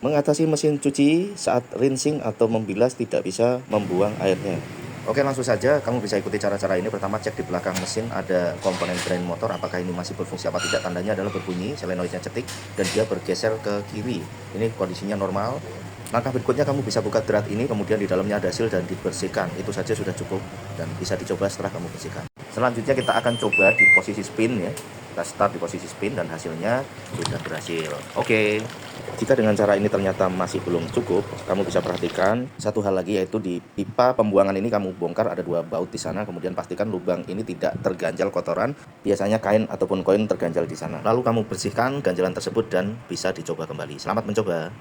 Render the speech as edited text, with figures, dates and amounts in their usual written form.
Mengatasi mesin cuci saat rinsing atau membilas tidak bisa membuang airnya. Oke, langsung saja kamu bisa ikuti cara-cara ini. Pertama, cek di belakang mesin ada komponen drain motor, apakah ini masih berfungsi apa tidak. Tandanya adalah berbunyi, solenoidnya cetik, dan dia bergeser ke kiri. Ini kondisinya normal. Langkah berikutnya, kamu bisa buka drat ini, kemudian di dalamnya ada seal dan dibersihkan. Itu saja sudah cukup dan bisa dicoba setelah kamu bersihkan. Selanjutnya kita akan coba di posisi spin ya. Kita start di posisi spin dan hasilnya sudah berhasil. Oke. Jika dengan cara ini ternyata masih belum cukup, kamu bisa perhatikan satu hal lagi, yaitu di pipa pembuangan ini kamu bongkar, ada 2 baut di sana. Kemudian pastikan lubang ini tidak terganjal kotoran. Biasanya kain ataupun koin terganjal di sana. Lalu kamu bersihkan ganjalan tersebut dan bisa dicoba kembali. Selamat mencoba.